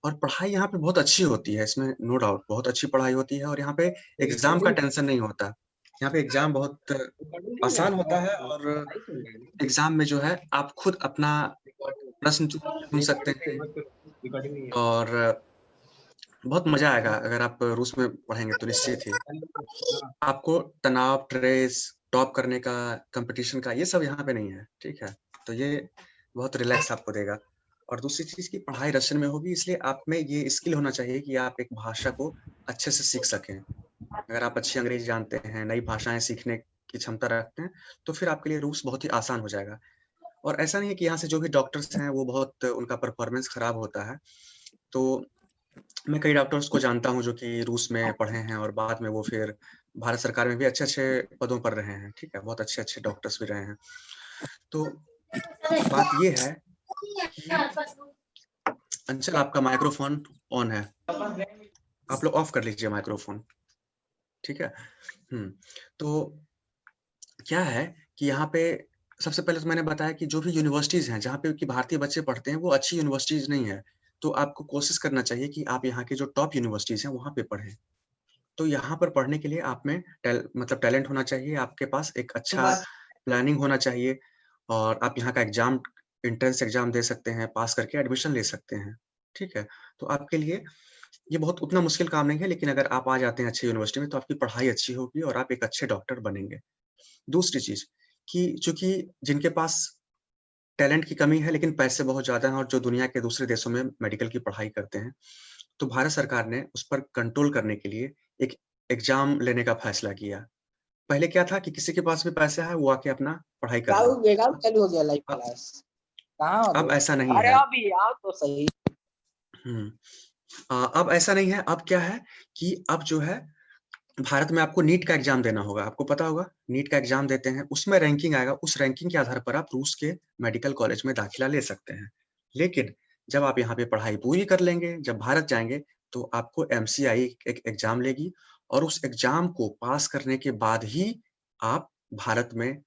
और पढ़ाई यहाँ पे बहुत अच्छी होती है, इसमें नो डाउट बहुत अच्छी पढ़ाई होती है और यहाँ पे एग्ज़ाम का टेंशन नहीं होता। यहाँ पे एग्ज़ाम बहुत आसान होता है और एग्ज़ाम में जो है आप खुद अपना प्रश्न चुन सकते हैं और बहुत मज़ा आएगा अगर आप रूस में पढ़ेंगे तो निश्चित ही। आपको तनाव, स्ट्रेस, टॉप करने का, कॉम्पिटिशन का ये सब यहाँ पे नहीं है, ठीक है? तो ये बहुत रिलैक्स आपको देगा और दूसरी चीज़ की पढ़ाई रशियन में होगी इसलिए आप में ये स्किल होना चाहिए कि आप एक भाषा को अच्छे से सीख सकें। अगर आप अच्छी अंग्रेज़ी जानते हैं, नई भाषाएँ सीखने की क्षमता रखते हैं, तो फिर आपके लिए रूस बहुत ही आसान हो जाएगा। और ऐसा नहीं है कि यहाँ से जो भी डॉक्टर्स हैं वो बहुत उनका परफ़ॉर्मेंस खराब होता है। तो मैं कई डॉक्टर्स को जानता हूँ जो कि रूस में पढ़े हैं और बाद में वो फिर भारत सरकार में भी अच्छे-अच्छे पदों पर रहे हैं, ठीक है? बहुत अच्छे-अच्छे डॉक्टर्स भी रहे हैं। तो बात ये है कि अंशल आपका माइक्रोफ़ोन ऑन है। आप लोग ऑफ कर लीजिए माइक्रोफ़ोन, ठीक है? हुँ, तो क्या है कि यहाँ पे सबसे पहले तो मैंने बताया कि जो भी यूनिवर्सिटीज़ हैं, जहाँ पे कि भारतीय बच्चे पढ़ते हैं, वो अच्छी यूनिवर्सिटीज़ नहीं है। तो आपको कोशिश करना चाहिए कि आप यहाँ के जो टॉप यूनिवर्सिटीज़ हैं, वहाँ पे पढ़ें। तो यहाँ पर पढ़ने के लिए आप में टैलेंट होना चाहिए, आपके पास एक अच्छा प्लानिंग होना चाहिए और आप यहाँ का एंट्रेंस एग्ज़ाम दे सकते हैं, पास करके एडमिशन ले सकते हैं, ठीक है? तो आपके लिए ये बहुत उतना मुश्किल काम नहीं है, लेकिन अगर आप आ जाते हैं अच्छी यूनिवर्सिटी में, तो आपकी पढ़ाई अच्छी होगी और आप एक अच्छे डॉक्टर बनेंगे। दूसरी चीज़ कि चूँकि जिनके पास टैलेंट की कमी है, लेकिन पैसे बहुत ज़्यादा हैं और जो दुनिया के दूसरे देशों में मेडिकल की पढ़ाई करते हैं, तो भारत सरकार ने उस पर कंट्रोल करने के लिए एक एग्ज़ाम लेने का फैसला किया। पहले क्या था कि किसी के पास भी पैसा है, वो आके अपना पढ़ाई कर लो। बेकार चालू हो गया लाइव अब क्लास। कहाँ हो अब तुम? ऐसा नहीं अरे है। अभी आओ तो सही। हुँ। अब ऐसा नहीं है, अब क्या है कि अब जो है भारत में आपको नीट का एग्ज़ाम देना होगा, आपको पता होगा? नीट का एग्ज़ाम देते हैं, उसमें रैंकिंग आएगा, उस रैंकिंग के आधार पर आप रूस के मेडिकल कॉलेज में दाखिला ले सकते हैं। लेकिन जब आप यहाँ पे पढ़ाई पूरी कर लेंगे, जब भारत जाएँगे, तो आपको एमसीआई एक एग्ज़ाम लेगी और उस एग्ज़ाम को पास करने के बाद ही आप भारत में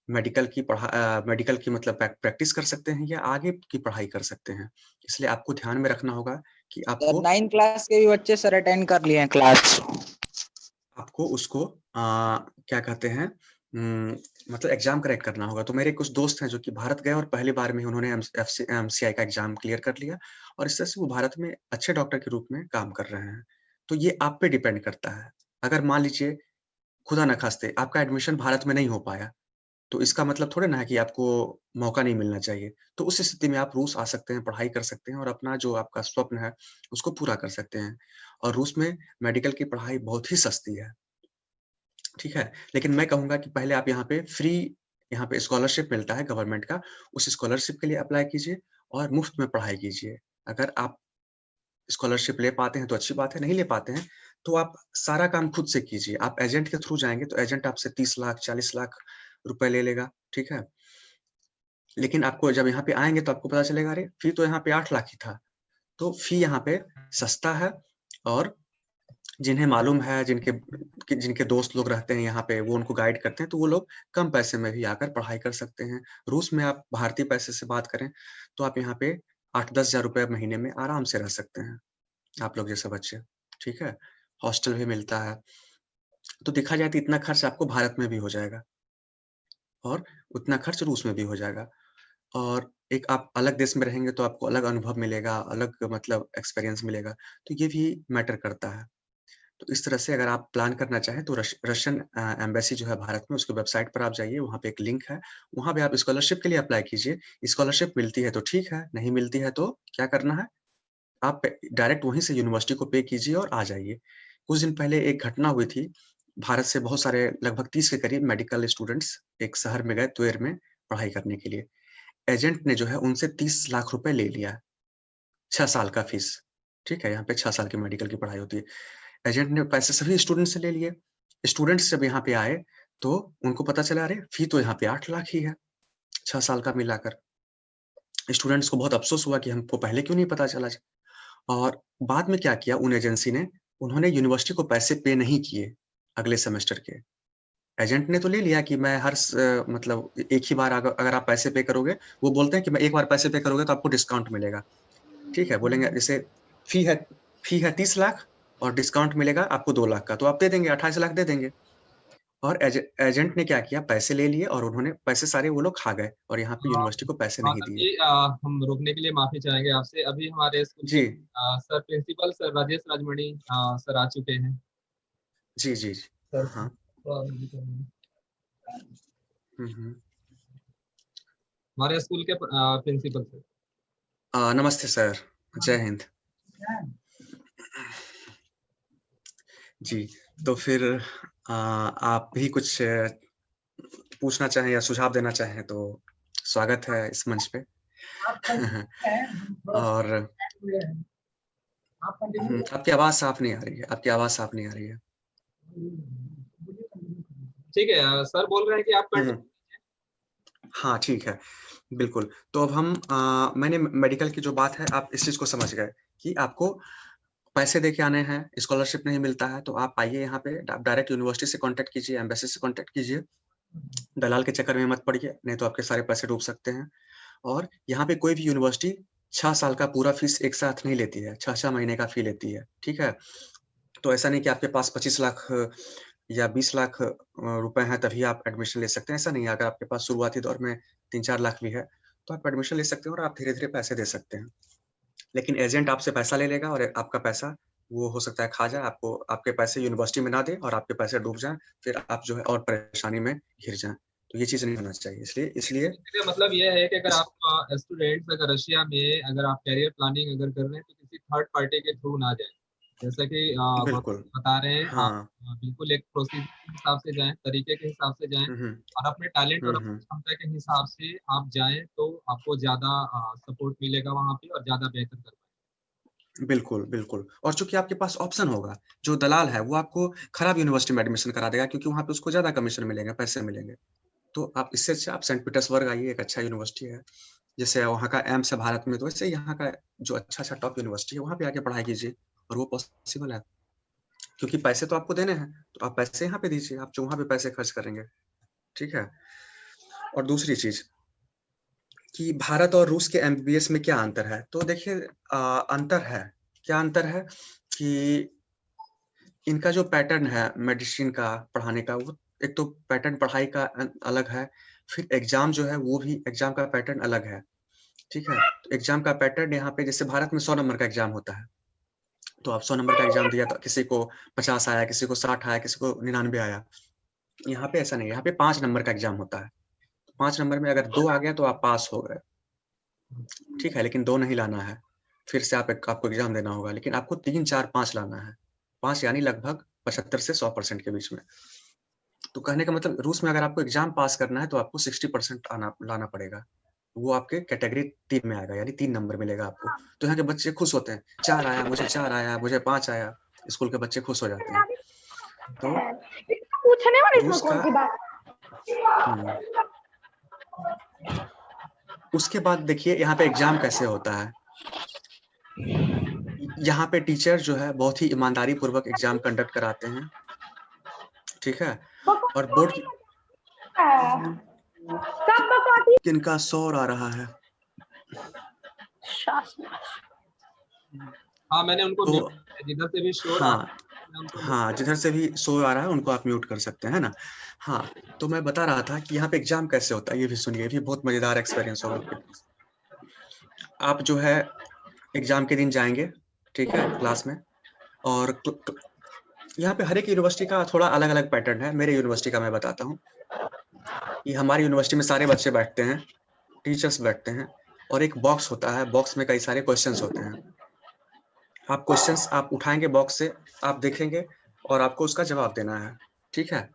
मेडिकल की मतलब प्रैक्टिस कर सकते हैं या आगे की पढ़ाई कर सकते हैं। इसलिए आपको ध्यान में रखना होगा कि सर 9 क्लास के भी बच्चे सर अटेंड कर लिए हैं क्लास। आपको उसको क्या कहते हैं मतलब एग्ज़ाम क्रैक करना होगा। तो मेरे कुछ दोस्त हैं जो कि भारत गए और पहली बार में ही उन्होंने एमसीआई का एग्ज़ाम क्लियर कर लिया और इस तरह से वो भारत में अच्छे डॉक्टर के रूप में काम कर रहे हैं। तो ये आप पे डिपेंड करता है। अगर मान लीजिए खुदा ना खास्ते आपका एडमिशन भारत में नहीं हो पाया, तो इसका मतलब थोड़ी ना है कि आपको मौका नहीं मिलना चाहिए। तो उस स्थिति में आप रूस आ सकते हैं, पढ़ाई कर सकते हैं और अपना जो आपका स्वप्न है, उसको पूरा कर सकते हैं। और रूस में मेडिकल की पढ़ाई बहुत ही सस्ती है, ठीक है? लेकिन मैं कहूँगा कि पहले आप यहाँ पे यहाँ पे स्कॉलरशिप मिलता है गवर्नमेंट का, उस स्कॉलरशिप के लिए अप्लाई कीजिए और मुफ़्त में पढ़ाई कीजिए। अगर आप स्कॉलरशिप ले पाते हैं तो अच्छी बात है, नहीं ले पाते हैं, तो आप सारा काम खुद से कीजिए। आप एजेंट के थ्रू जाएँगे तो एजेंट आपसे 30 लाख, 40 लाख रुपए ले लेगा, ठीक है? लेकिन आपको जब यहाँ पे आएँगे तो आपको पता चलेगा अरे! फ़ी तो यहाँ पे 8 लाख ही था। तो फ़ी यहाँ पे सस्ता है और जिन्हें मालूम है, जिनके दोस्त लोग रहते हैं यहाँ पे, वो उनको गाइड करते हैं, तो वो लोग कम पैसे में भी आकर पढ़ाई कर सकते हैं। रूस में आप भारतीय पैसे से बात करें, तो आप यहाँ पे 8-10 हज़ार रुपए महीने में आराम से रह सकते हैं, आप लोग जैसे बच्चे, ठीक है? हॉस्टल भी मिलता है। तो देखा जाए तो इतना खर्च आपको भारत में भी हो जाएगा और उतना खर्च रूस में भी हो जाएगा। और एक आप अलग देश में रहेंगे तो आपको अलग अनुभव मिलेगा, अलग मतलब एक्सपीरियंस मिलेगा, तो ये भी मैटर करता है। तो इस तरह से अगर आप प्लान करना चाहें तो रशियन एम्बेसी जो है भारत में उसकी वेबसाइट पर आप जाइए, वहाँ पे एक लिंक है, वहाँ पे आप स्कॉलरशिप के लिए अप्लाई कीजिए। स्कॉलरशिप मिलती है तो ठीक है, नहीं मिलती है तो क्या करना है, आप डायरेक्ट वहीं से यूनिवर्सिटी को पे कीजिए और आ जाइए। कुछ दिन पहले एक घटना हुई थी, भारत से बहुत सारे लगभग 30 के करीब मेडिकल स्टूडेंट्स एक शहर में गए त्वेर में पढ़ाई करने के लिए। एजेंट ने जो है उनसे 30 लाख रुपए ले लिया, 6 साल का फीस, ठीक है? यहाँ पे 6 साल की मेडिकल की पढ़ाई होती है। एजेंट ने पैसे सभी स्टूडेंट से ले लिए। स्टूडेंट्स जब यहाँ पे आए, तो उनको पता चला अरे! फ़ी तो यहाँ पे 8 लाख ही है, 6 साल का मिलाकर। स्टूडेंट्स को बहुत अफ़सोस हुआ कि हमको पहले क्यों नहीं पता चला और बाद में क्या किया उन एजेंसी ने, उन्होंने यूनिवर्सिटी को पैसे पे नहीं किए, अगले सेमेस्टर के। एजेंट ने तो ले लिया कि मैं मतलब एक ही बार अगर आप पैसे पे करोगे वो बोलते हैं कि मैं एक बार पैसे पे करोगे तो आपको डिस्काउंट मिलेगा, ठीक है? बोलेंगे जैसे फी है 30 लाख और डिस्काउंट मिलेगा आपको 2 लाख का, तो आप दे देंगे, 28 लाख दे देंगे। और एजेंट ने क्या किया, पैसे ले लिए और उन्होंने पैसे सारे वो लोग खा गए और यहाँ पे यूनिवर्सिटी को पैसे हाँ नहीं सर दिए। जी, हम रोकने के लिए माफी चाहेंगे आपसे। अभी हमारे स्कूल के जी sir principal sir Rajesh Rajmani sir आ चुके हैं। जी जी जी। सर हाँ। हम्म। हमारे स्कूल के प्रिंसिपल सर। नमस्ते सर, जय हिंद। जी, तो फिर आप भी कुछ पूछना चाहें या सुझाव देना चाहें तो स्वागत है इस मंच पे। और आपकी आवाज़ साफ नहीं आ रही है, आपकी आवाज़ साफ नहीं आ रही है। ठीक है, सर बोल रहे हैं कि आप हुँ, हाँ, ठीक है, बिल्कुल। तो अब हम मैंने मेडिकल की जो बात है, आप इस चीज़ को समझ गए कि आपको पैसे दे के आने हैं, स्कॉलरशिप नहीं मिलता है, तो आप आइए यहाँ पे, आप डायरेक्ट यूनिवर्सिटी से कॉन्टैक्ट कीजिए, एम्बेसी से कॉन्टैक्ट कीजिए। दलाल के चक्कर में मत पड़िए, नहीं तो आपके सारे पैसे डूब सकते हैं। और यहाँ पे कोई भी यूनिवर्सिटी 6 साल का पूरा फीस एक साथ नहीं लेती है, 6-6 महीने का फ़ी लेती है, ठीक है? तो ऐसा नहीं कि आपके पास 25 लाख या 20 लाख रुपए हैं तभी आप एडमिशन ले सकते हैं, ऐसा नहीं है। अगर आपके पास शुरुआती दौर में 3-4 लाख भी है, तो आप एडमिशन ले सकते हैं और आप धीरे-धीरे पैसे दे सकते हैं। लेकिन एजेंट आपसे पैसा ले लेगा और आपका पैसा वो हो सकता है खा जाए, आपको आपके पैसे यूनिवर्सिटी में ना दे और आपके पैसे डूब जाएँ, फिर आप जो है और परेशानी में घिर जाएँ। तो ये चीज़ नहीं होना चाहिए, इसलिए इसका मतलब ये है कि अगर इस आप स्टूडेंट्स अगर रशिया में अगर आप कैरियर प्लानिंग अगर कर रहे हैं तो किसी थर्ड पार्टी के थ्रू ना जाएं। जैसा कि गौतम बिल्कुल, बता रहे हैं, आप हाँ। बिल्कुल एक प्रोसीजर के हिसाब से जाएं, तरीके के हिसाब से जाएं हुँ, हुँ। और अपने टैलेंट और हुँ, अपनी हुँ। क्षमता के हिसाब से आप जाएं तो आपको ज़्यादा सपोर्ट मिलेगा वहाँ पे और ज़्यादा बेहतर कर पाएंगे। बिल्कुल, बिल्कुल। और चूँकि आपके पास ऑप्शन होगा, जो दलाल है वो आपको खराब यूनिवर्सिटी में एडमिशन करा देगा क्योंकि वहाँ पे उसको ज़्यादा कमीशन मिलेंगे, पैसे मिलेंगे। तो आप इससे अच्छा आप सेंट पीटर्सबर्ग आइए, एक अच्छा यूनिवर्सिटी है। जैसे वहाँ का एम्स है भारत में, तो वैसे यहाँ का जो अच्छा-अच्छा टॉप यूनिवर्सिटी है, वहाँ पे आके पढ़ाई कीजिए और वो पॉसिबल है। क्योंकि पैसे तो आपको देने हैं, तो आप पैसे यहाँ पे दीजिए, आप जो वहाँ पे पैसे खर्च करेंगे, ठीक है? और दूसरी चीज़ कि भारत और रूस के एमबीबीएस में क्या अंतर है? तो देखिए अंतर है, क्या अंतर है कि इनका जो पैटर्न है मेडिसिन का पढ़ाने का, वो एक तो पैटर्न पढ़ाई का अलग है, फिर एग्ज़ाम जो है वो भी एग्ज़ाम का पैटर्न अलग है, ठीक है? तो एग्ज़ाम का पैटर्न यहाँ पे जैसे भारत में 100 नंबर का एग्ज़ाम होता है, तो आप 100 नंबर का एग्ज़ाम दिया तो किसी को 50 आया, किसी को 60 आया, किसी को 99 आया। यहाँ पे ऐसा नहीं है, यहाँ पे 5 नंबर का एग्ज़ाम होता है। 5 नंबर में अगर 2 आ गया तो आप पास हो गए, ठीक है? लेकिन 2 नहीं लाना है, फिर से आपको एग्ज़ाम देना होगा, लेकिन आपको 3, 4, 5 लाना है। 5 यानी लगभग 75 से 100% के बीच में। तो कहने का मतलब रूस में अगर आपको एग्ज़ाम पास करना है तो आपको 60% लाना पड़ेगा। वो आपके कैटेगरी 3 में आएगा यानी 3 नंबर मिलेगा आपको। तो यहाँ के बच्चे खुश होते हैं, 4 आया, मुझे 4 आया, मुझे 5 आया, स्कूल के बच्चे खुश हो जाते हैं। तो पूछने वाली इसमें रूस कौन का सी बात। हुँ, उसके बाद देखिए यहाँ पे एग्ज़ाम कैसे होता है। यहाँ पे टीचर जो है बहुत ही ईमानदारी पूर्वक एग्ज़ाम कंडक्ट कराते हैं, ठीक है? और बोर्ड की कि सब बकवासी किनका शोर आ रहा है। हाँ, मैंने उनको तो म्यूट किया है, जिधर से भी शोर आ रहा हाँ, है मैं उनको म्यूट। हाँ, जिधर से भी शोर आ रहा है उनको आप म्यूट कर सकते हैं, है ना? हाँ, तो मैं बता रहा था कि यहाँ पे एग्ज़ाम कैसे होता है, ये भी सुनिए, ये भी बहुत मज़ेदार एक्सपीरियंस होगा आपके पास। आप जो है एग्ज़ाम के दिन जाएँगे, ठीक है, क्लास में और यहाँ पे हर एक यूनिवर्सिटी का थोड़ा अलग-अलग पैटर्न है। मेरे यूनिवर्सिटी का मैं बताता हूँ कि हमारी यूनिवर्सिटी में सारे बच्चे बैठते हैं, टीचर्स बैठते हैं और एक बॉक्स होता है, बॉक्स में कई सारे क्वेश्चन्स होते हैं। आप क्वेश्चन्स आप उठाएँगे बॉक्स से, आप देखेंगे और आपको उसका जवाब देना है, ठीक है?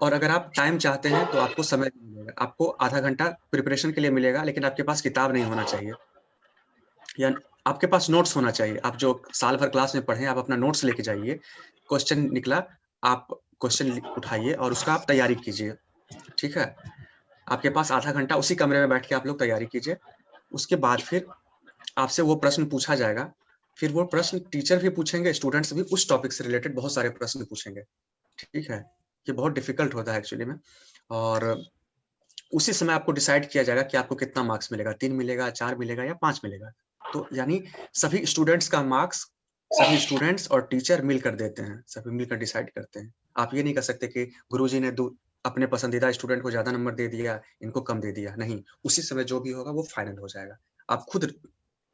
और अगर आप टाइम चाहते हैं तो आपको समय भी मिलेगा। आपको आधा घंटा प्रिपरेशन के लिए मिलेगा, लेकिन आपके पास किताब नहीं होना चाहिए या आपके पास नोट्स होना चाहिए। आप जो साल भर क्लास में पढ़े, आप अपना नोट्स लेके जाइए। क्वेश्चन निकला, आप क्वेश्चन उठाइए और उसका आप तैयारी कीजिए, ठीक है? आपके पास आधा घंटा उसी कमरे में बैठ के आप लोग तैयारी कीजिए। उसके बाद फिर आपसे वो प्रश्न पूछा जाएगा। फिर वो प्रश्न टीचर भी पूछेंगे, स्टूडेंट्स भी उस टॉपिक से रिलेटेड बहुत सारे प्रश्न पूछेंगे, ठीक है? ये बहुत डिफ़िकल्ट होता है एक्चुअली में और उसी समय आपको डिसाइड किया जाएगा कि आपको कितना मार्क्स मिलेगा, 3 मिलेगा, 4 मिलेगा या 5 मिलेगा। तो यानी सभी स्टूडेंट्स का मार्क्स सभी स्टूडेंट्स और टीचर मिलकर देते हैं, सभी मिलकर डिसाइड करते हैं। आप ये नहीं कर सकते कि गुरुजी ने अपने पसंदीदा स्टूडेंट को ज्यादा नंबर दे दिया, इनको कम दे दिया, नहीं। उसी समय जो भी होगा वो फाइनल हो जाएगा। आप खुद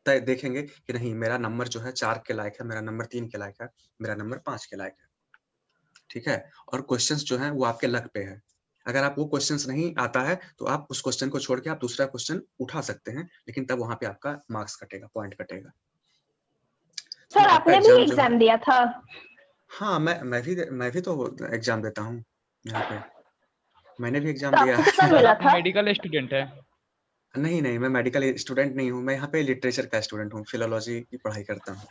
तय देखेंगे कि नहीं, मेरा नंबर जो है 4 के लायक है, मेरा नंबर 3 के लायक है, मेरा नंबर 5 के लायक है, ठीक है। और क्वेश्चंस जो है वो आपके लक पे है। अगर आप वो क्वेश्चंस नहीं आता है तो आप उस क्वेश्चन को छोड़ के आप दूसरा क्वेश्चन उठा सकते हैं, लेकिन तब वहां पे आपका मार्क्स कटेगा, पॉइंट कटेगा। तो सर आपका आपने भी एग्जाम जो है, एग्जाम दिया था? हाँ, मैं भी तो एग्जाम देता हूँ यहाँ पे। मैंने भी एग्जाम तो दिया आपको कितना है। सर मिला आप था? मेडिकल स्टूडेंट है? नहीं नहीं, मैं मेडिकल स्टूडेंट नहीं हूँ, मैं यहाँ पे लिटरेचर का स्टूडेंट हूँ, फिलोलॉजी की पढ़ाई करता हूँ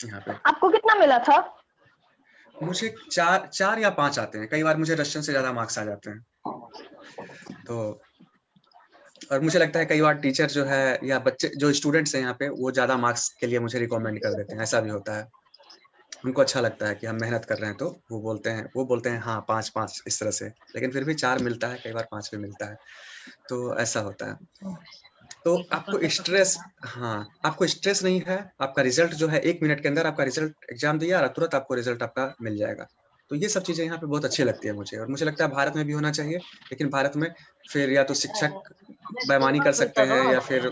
यहाँ पे। आपको कितना मिला था? मुझे 4 या 5 आते हैं, कई बार मुझे रशियन से ज्यादा मार्क्स आ जाते हैं। तो और मुझे लगता है कई बार टीचर जो है या बच्चे जो स्टूडेंट्स हैं यहाँ पे, वो ज्यादा मार्क्स के लिए मुझे रिकमेंड कर देते हैं, ऐसा भी होता है। उनको अच्छा लगता है कि हम मेहनत कर रहे हैं, तो वो बोलते हैं हाँ 5-5 इस तरह से, लेकिन फिर भी 4 मिलता है, कई बार 5 भी मिलता है, तो ऐसा होता है। तो आपको स्ट्रेस, हाँ, आपको स्ट्रेस नहीं है, आपका रिजल्ट जो है 1 मिनट के अंदर आपका रिजल्ट एग्जाम दिया और तुरंत आपको रिजल्ट आपका मिल जाएगा। तो ये सब चीजें यहाँ पे बहुत अच्छी लगती है मुझे, और मुझे लगता है भारत में भी होना चाहिए। लेकिन भारत में फिर या तो शिक्षक बेईमानी कर सकते हैं या फिर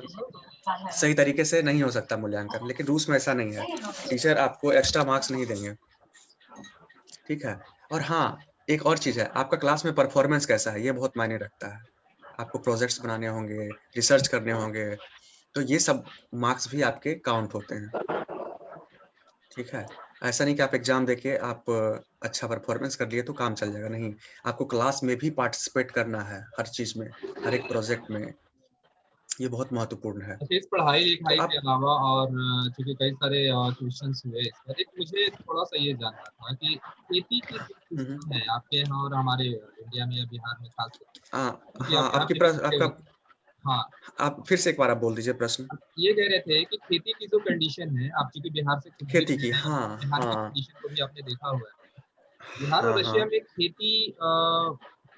सही तरीके से नहीं हो सकता मूल्यांकन, लेकिन रूस में ऐसा नहीं है। टीचर आपको एक्स्ट्रा मार्क्स नहीं देंगे, ठीक है। और हाँ, एक और चीज है, आपका क्लास में परफॉर्मेंस कैसा है, ये बहुत मायने रखता है। आपको प्रोजेक्ट्स बनाने होंगे, रिसर्च करने होंगे, तो ये सब मार्क्स भी आपके काउंट होते हैं, ठीक है। ऐसा नहीं कि आप एग्जाम देके आप अच्छा परफॉर्मेंस कर लिए तो काम चल जाएगा, नहीं। आपको क्लास में भी पार्टिसिपेट करना है, हर चीज में, हर एक प्रोजेक्ट में। ये बहुत महत्वपूर्ण है। अच्छा, इस पढ़ाई तो लिखाई के आप अलावा और चूंकि कई सारे क्वेश्चंस हुए इस पर, एक मुझे थोड़ा सा ये जानना था कि खेती की जो हम्म, सिस्टम है आपके यहाँ और हमारे इंडिया में या बिहार में खास करके, क्योंकि हाँ, आप यहाँ पे भी थे आपका हो। हाँ, आप फिर से एक बार आप बोल दीजिए प्रश्न। आप ये कह रहे थे कि खेती की जो कंडीशन है, आप चूंकि बिहार से खुद भी खेती रहे की, हैं हाँ और बिहार की हाँ कंडीशन को भी आपने देखा हुआ है। बिहार और हाँ रशिया हाँ। में खेती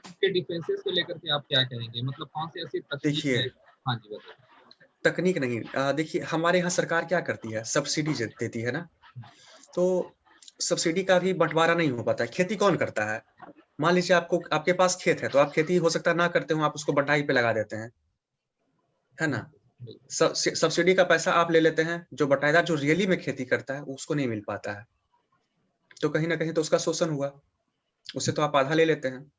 के डिफरेंसेस को लेकर के आप क्या कहेंगे, मतलब कौन सी ऐसी तकनीक देखिए, है? हाँ जी, बताइए। तकनीक नहीं, देखिए हमारे यहाँ सरकार क्या करती है, सब्सिडी देती है ना। तो सब्सिडी का भी बंटवारा नहीं हो पाता है। खेती कौन करता है? मान लीजिए आपके पास खेत है, तो आप खेती हो सकता है ना करते हो, आप उसको बंटाई पे लगा देते हैं, है ना। बिल्कुल, बिल्कुल। सब्सिडी का पैसा आप ले लेते हैं, जो बटाईदार जो रियली में खेती करता है उसको नहीं मिल पाता है। तो कहीं ना कहीं तो उसका शोषण हुआ, उससे तो आप आधा ले लेते हैं।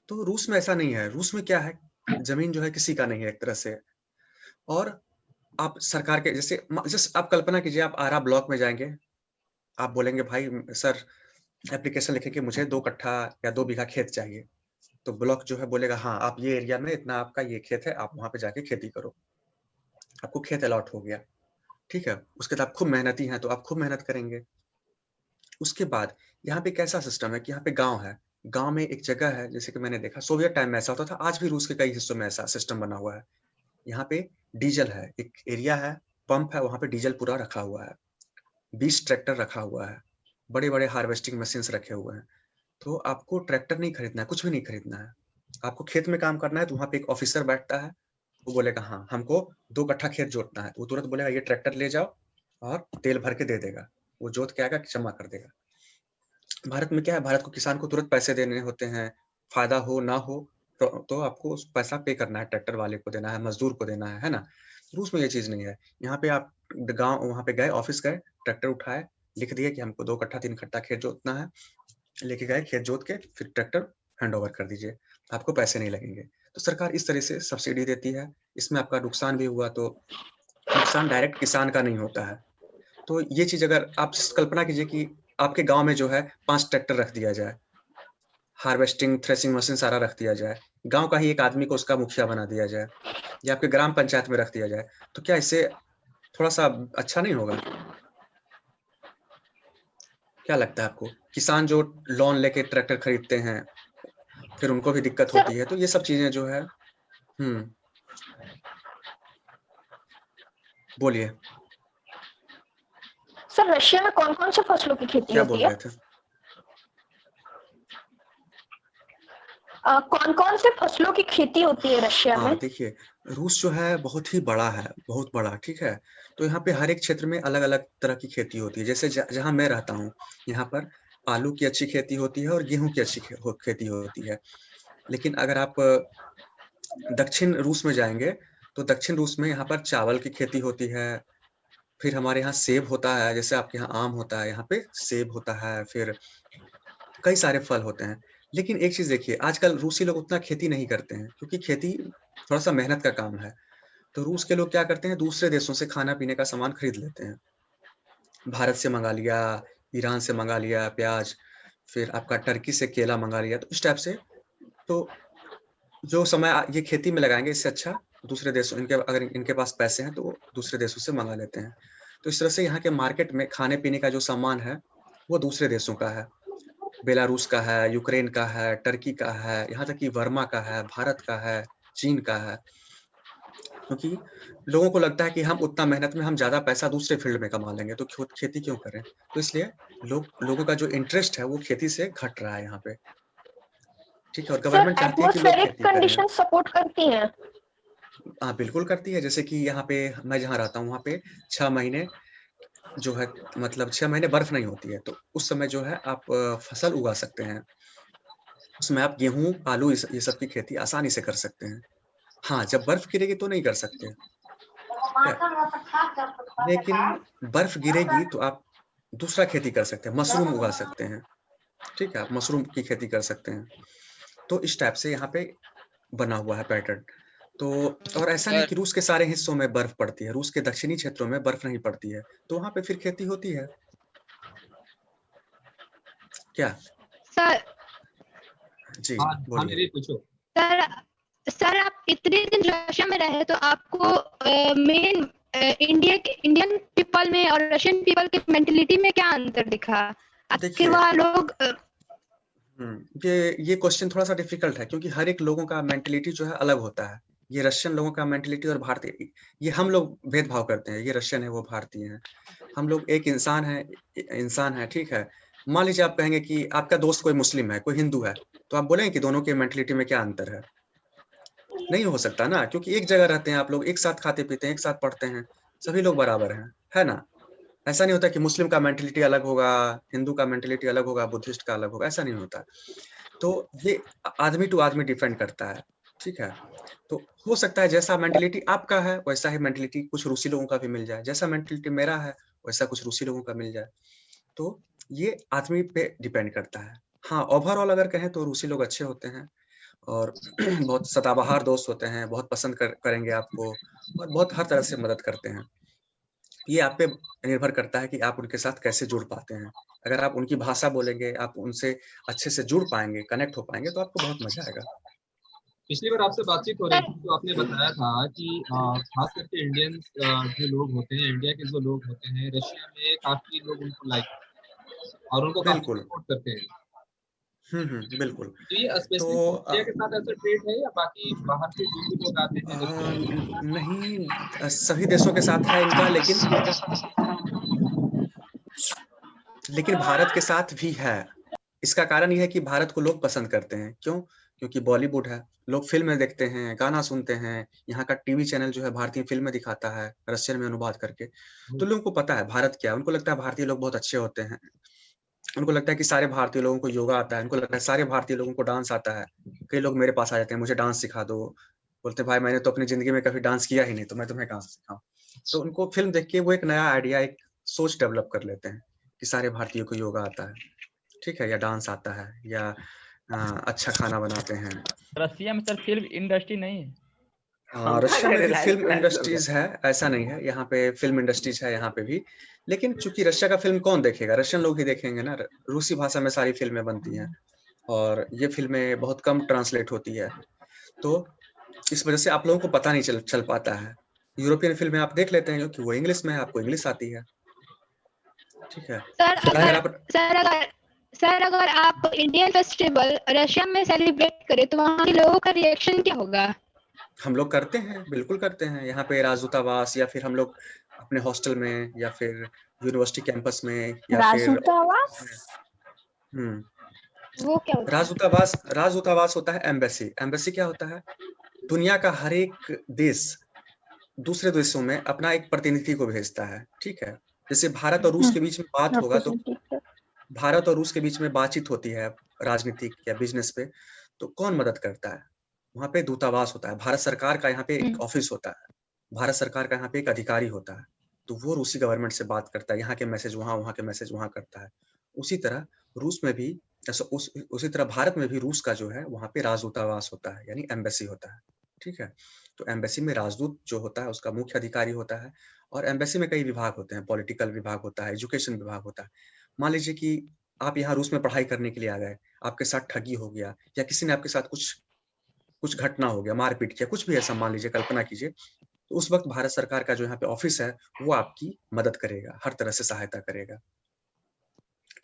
तो रूस में ऐसा नहीं है। रूस में क्या है, जमीन जो है किसी का नहीं है एक तरह से। और आप सरकार के जैसे आप कल्पना कीजिए, आप आरा ब्लॉक में जाएंगे, आप बोलेंगे भाई सर, एप्लीकेशन लिखे कि मुझे 2 कट्ठा या 2 बीघा खेत चाहिए। तो ब्लॉक जो है बोलेगा हाँ, आप ये एरिया में इतना आपका ये खेत है, आप वहां पे जाके खेती करो। आपको खेत अलॉट हो गया, ठीक है। उसके बाद आप खूब मेहनती हैं तो आप खूब मेहनत करेंगे। उसके बाद यहाँ पे कैसा सिस्टम है कि यहाँ पे गांव है। गांव में एक जगह है, जैसे कि मैंने देखा सोवियत टाइम में ऐसा होता था, आज भी रूस के कई हिस्सों में ऐसा सिस्टम बना हुआ है। यहाँ पे डीजल है, एक एरिया है, पंप है, वहां पे डीजल पूरा रखा हुआ है, 20 ट्रैक्टर रखा हुआ है, बड़े बड़े हार्वेस्टिंग मशीन रखे हुए हैं। तो आपको ट्रैक्टर नहीं खरीदना है, कुछ भी नहीं खरीदना है। आपको खेत में काम करना है, तो वहाँ पे एक ऑफिसर बैठता है, वो बोलेगा हाँ हमको 2 कट्ठा खेत जोतना है, वो तुरंत बोलेगा ये ट्रैक्टर ले जाओ, और तेल भर के दे देगा, वो जोत के आएगा, जमा कर देगा। भारत में क्या है, भारत को किसान को तुरंत पैसे देने होते हैं, फायदा हो ना हो, तो आपको उस पैसा पे करना है, ट्रैक्टर वाले को देना है, मजदूर को देना है ना। रूस में ये चीज नहीं है। यहाँ पे आप गांव वहां पे गए, ऑफिस गए, ट्रैक्टर उठाए, लिख दिए कि हमको 2 कट्ठा 3 कट्ठा खेत जोतना है, लेके गए, खेत जोत के फिर ट्रैक्टर हैंड ओवर कर दीजिए, आपको पैसे नहीं लगेंगे। तो सरकार इस तरह से सब्सिडी देती है। इसमें आपका नुकसान भी हुआ तो नुकसान डायरेक्ट किसान का नहीं होता है। तो ये चीज अगर आप कल्पना कीजिए कि आपके गांव में जो है 5 ट्रैक्टर रख दिया जाए, हार्वेस्टिंग थ्रेसिंग मशीन सारा रख दिया जाए, गांव का ही एक आदमी को उसका मुखिया बना दिया जाए, या आपके ग्राम पंचायत में रख दिया जाए, तो क्या इससे थोड़ा सा अच्छा नहीं होगा? क्या लगता है आपको? किसान जो लोन लेके ट्रैक्टर खरीदते हैं, फिर उनको भी दिक्कत सर होती है, तो ये सब चीजें जो है। बोलिए, सर रशिया में कौन कौन से फसलों की खेती क्या होती बोल है? रहे थे? कौन कौन से फसलों की खेती होती है रशिया हाँ में? देखिए, रूस जो है बहुत ही बड़ा है, बहुत बड़ा, ठीक है? तो यहाँ पे हर एक क्षेत्र में अलग-अलग तरह की खेती होती है। जैसे जहाँ मैं रहता हूँ, यहाँ पर आलू की अच्छी खेती होती है और गेहूँ की अच्छी खेती होती है। लेकिन अगर आप दक्षिण रूस में जाएँगे, तो दक्षिण रूस में यहाँ पर चावल की खेती होती है, फिर हमारे यहाँ सेब होता है, जैसे आपके यहाँ आम होता है, यहाँ पे सेब होता है, फिर कई सारे फल होते हैं। लेकिन एक चीज़ देखिए, आजकल रूसी लोग उतना खेती नहीं करते हैं, क्योंकि खेती थोड़ा-सा मेहनत का काम है। तो रूस के लोग क्या करते हैं, दूसरे देशों से खाना-पीने का सामान खरीद लेते हैं। भारत से मँगा लिया, ईरान से मँगा लिया प्याज़, फिर आपका टर्की से केला मँगा लिया, तो इस टाइप से। तो जो समय ये खेती में लगाएँगे, इससे अच्छा दूसरे देशों इनके अगर इनके पास पैसे हैं, तो वो दूसरे देशों से मँगा लेते हैं। तो इस तरह से यहाँ के मार्केट में खाने-पीने का जो सामान है, वो दूसरे देशों का है। बेलारूस का है, यूक्रेन का है, टर्की का है, यहाँ तक कि बर्मा का है, भारत का है, चीन का है। क्योंकि लोगों को लगता है कि हम उतना मेहनत में हम ज़्यादा पैसा दूसरे फ़ील्ड में कमा लेंगे, तो खुद खेती क्यों करें? तो इसलिए लोगों का जो इंटरेस्ट है, वो खेती से घट रहा है यहाँ पे। ठीक है? और सर गवर्नमेंट चाहती है कि लोग एटमॉस्फेरिक खेती करें। कंडीशन सपोर्ट करती हैं। हाँ, बिल्कुल करती है। जैसे कि यहाँ पे मैं जहाँ रहता हूँ, वहाँ पे 6 महीने जो है मतलब 6 महीने बर्फ़ नहीं होती है, तो उस समय जो है आप फसल उगा सकते हैं। उसमें आप गेहूँ, आलू ये सब की खेती आसानी से कर सकते हैं। हाँ, जब बर्फ़ गिरेगी तो नहीं कर सकते, ठीक है? लेकिन बर्फ़ गिरेगी तो आप दूसरा खेती कर सकते हैं, मशरूम उगा सकते हैं, ठीक है? आप मशरूम की खेती कर सकते हैं। तो इस टाइप से यहाँ पे बना हुआ है पैटर्न। तो और ऐसा नहीं सर कि रूस के सारे हिस्सों में बर्फ़ पड़ती है, रूस के दक्षिणी क्षेत्रों में बर्फ़ नहीं पड़ती है, तो वहाँ पे फिर खेती होती है। क्या? सर जी, हाँ हाँ बोलिए। मेरी पूछो। सर सर आप इतने दिन रशिया में रहे तो आपको मेन इंडियन पीपल में और रशियन पीपल की मेंटेलिटी में क्या अंतर दिखा? आखिर देखिए वहाँ लोग ये क्वेश्चन थोड़ा-सा डिफ़िकल्ट है क्योंकि हर एक लोगों का मेंटालिटी जो है अलग होता है। ये रशियन लोगों का मेंटालिटी और भारतीय ये हम लोग भेदभाव करते हैं, ये रशियन है, वो भारतीय हैं। हम लोग एक इंसान है, ठीक है? मान लीजिए आप कहेंगे कि आपका दोस्त कोई मुस्लिम है, कोई हिंदू है, तो आप बोलेंगे कि दोनों के मेंटालिटी में क्या अंतर है? नहीं हो सकता ना क्योंकि एक जगह रहते हैं आप लोग, एक साथ खाते-पीते हैं, एक साथ पढ़ते हैं, सभी लोग बराबर हैं, है ना? ऐसा नहीं होता कि मुस्लिम का मेंटालिटी अलग होगा, हिंदू का मेंटालिटी अलग होगा, बुद्धिस्ट का अलग होगा, ऐसा नहीं होता। तो ये आदमी टू आदमी डिपेंड करता है, ठीक है? तो हो सकता है जैसा मेंटालिटी आपका है, वैसा ही मेंटालिटी कुछ रूसी लोगों का भी मिल जाए, जैसा मेंटालिटी मेरा है, वैसा कुछ रूसी लोगों का मिल जाए। तो ये आदमी पे डिपेंड करता है। हाँ, ओवरऑल अगर कहें तो रूसी लोग अच्छे होते हैं और बहुत सदाबहार दोस्त होते हैं, बहुत पसंद करेंगे आपको और बहुत हर तरह से मदद करते हैं। ये आप पे निर्भर करता है कि आप उनके साथ कैसे जुड़ पाते हैं। अगर आप उनकी भाषा बोलेंगे, आप उनसे अच्छे से जुड़ पाएँगे, कनेक्ट हो पाएँगे, तो आपको बहुत मज़ा आएगा। पिछली बार आपसे बातचीत हो रही थी तो आपने बताया था कि खास करके इंडियंस जो लोग होते हैं, इंडिया के जो लोग होते हैं, रशिया में काफ़ी लोग उनको लाइक और उनको काफ़ी बिल्कुल। सपोर्ट करते हैं। बिल्कुल। तो ये तो स्पेसिफिक इंडिया के साथ ऐसा ट्रेड है या बाकी बाहर से जो भी लोग आते हैं रशिया में? नहीं सभी देशों के साथ है इनका लेकिन भारत के साथ भी है। इसका कारण ये है कि भारत को लोग पसंद करते हैं। क्यों? क्योंकि बॉलीवुड है, लोग फ़िल्में देखते हैं, गाना सुनते हैं, यहाँ का टीवी चैनल जो है भारतीय फ़िल्में दिखाता है, रशियन में अनुवाद करके। तो लोगों को पता है भारत क्या है, उनको लगता है भारतीय लोग बहुत अच्छे होते हैं। उनको लगता है कि सारे भारतीय लोगों को योगा आता है, उनको लगता है सारे भारतीय लोगों को डांस आता है। कई लोग मेरे पास आ जाते हैं, मुझे डांस सिखा दो। बोलते हैं भाई मैंने तो अपनी ज़िंदगी में कभी डांस किया ही नहीं, तो मैं तुम्हें कहाँ से सिखाऊँ? तो उनको फ़िल्म देख के वो एक नया आइडिया, एक सोच डेवलप कर लेते हैं, कि सारे भारतीयों को योगा आता है, ठीक है? या डांस आता है या अच्छा खाना बनाते हैं। रसिया में सर फिल्म इंडस्ट्री नहीं है। हाँ, रशिया में भी फ़िल्म इंडस्ट्रीज़ है, ऐसा नहीं है, यहाँ पे फ़िल्म इंडस्ट्रीज़ है यहाँ पे भी। लेकिन चूँकि रशिया का फ़िल्म कौन देखेगा? रशियन लोग ही देखेंगे ना, र रूसी भाषा में सारी फ़िल्में बनती हैं और ये फ़िल्में बहुत कम ट्रांसलेट होती है। तो इस वज़ह से आप लोगों को पता नहीं चल चल पाता है। यूरोपियन फ़िल्में आप देख लेते हैं क्योंकि वो इंग्लिश में है, आपको इंग्लिश आती है, ठीक है? सर अगर अगर आप सर अगर सर अगर आप इंडियन फेस्टिवल रशिया में सेलिब्रेट करें तो वहाँ के लोगों का रिएक्शन क्या होगा? हम लोग करते हैं, बिल्कुल करते हैं। यहाँ पे राजदूतावास या फिर हम लोग अपने हॉस्टल में या फिर यूनिवर्सिटी कैंपस में या फिर राजदूतावास हुँ। वो क्या होता है? राजदूतावास होता है एम्बेसी। एम्बेसी क्या होता है? दुनिया का हर एक देश दूसरे देशों में अपना एक प्रतिनिधि को भेजता है, ठीक है। जैसे भारत और रूस के बीच में बात होगा तो भारत और रूस के बीच में बातचीत होती है राजनीतिक या बिजनेस पे, तो कौन मदद करता है? वहाँ पे दूतावास होता है। भारत सरकार का यहाँ पे एक ऑफिस होता है, भारत सरकार का यहाँ पे एक अधिकारी होता है, तो वो रूसी गवर्नमेंट से बात करता है, यहाँ के मैसेज वहाँ, वहाँ के मैसेज वहाँ करता है। उसी तरह रूस में भी उसी तरह भारत में भी रूस का जो है वहाँ पे राजदूतावास होता है, यानी एम्बेसी होता है, ठीक है। तो एम्बेसी में राजदूत जो होता है उसका मुख्य अधिकारी होता है, और एम्बेसी में कई विभाग होते हैं, पॉलिटिकल विभाग होता है, एजुकेशन विभाग होता है। मान लीजिए कि आप यहाँ रूस में पढ़ाई करने के लिए आ गए, आपके साथ ठगी हो गया या किसी ने आपके साथ कुछ कुछ घटना हो गया, मारपीट किया, कुछ भी ऐसा मान लीजिए, कल्पना कीजिए, तो उस वक्त भारत सरकार का जो यहाँ पे ऑफिस है वो आपकी मदद करेगा, हर तरह से सहायता करेगा,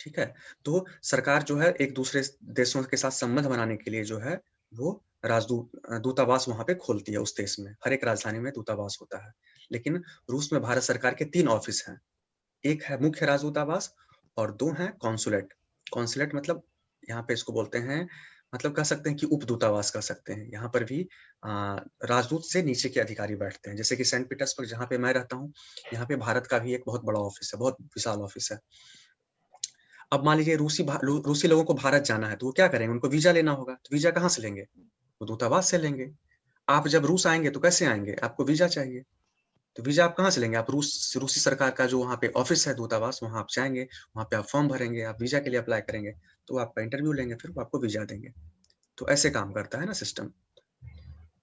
ठीक है। तो सरकार जो है एक दूसरे देशों के साथ संबंध बनाने के लिए जो है वो दूतावास वहां पे खोलती है उस देश में, हर एक राजधानी में दूतावास होता है। लेकिन रूस में भारत सरकार के 3 ऑफिस हैं, एक है मुख्य राजदूतावास और 2 हैं कॉन्सुलेट। कॉन्सुलेट मतलब यहाँ पे इसको बोलते हैं, मतलब कह सकते हैं कि उपदूतावास कह सकते हैं। यहाँ पर भी राजदूत से नीचे के अधिकारी बैठते हैं, जैसे कि सेंट पीटर्सबर्ग जहाँ पे मैं रहता हूँ, यहाँ पे भारत का भी एक बहुत बड़ा ऑफिस है, बहुत विशाल ऑफिस है। अब मान लीजिए रूसी लोगों को भारत जाना है तो वो क्या करेंगे, उनको वीजा लेना होगा, तो वीजा कहाँ से लेंगे, वो दूतावास से लेंगे। आप जब रूस आएंगे तो कैसे आएंगे, आपको वीजा चाहिए, तो वीजा आप कहाँ से लेंगे, आप रूसी सरकार का जो वहाँ पे ऑफिस है दूतावास, वहाँ आप जाएंगे, वहाँ पे आप फॉर्म भरेंगे, आप वीजा के लिए अप्लाई करेंगे, तो आपका इंटरव्यू लेंगे, फिर वो आपको वीजा देंगे। तो ऐसे काम करता है ना सिस्टम।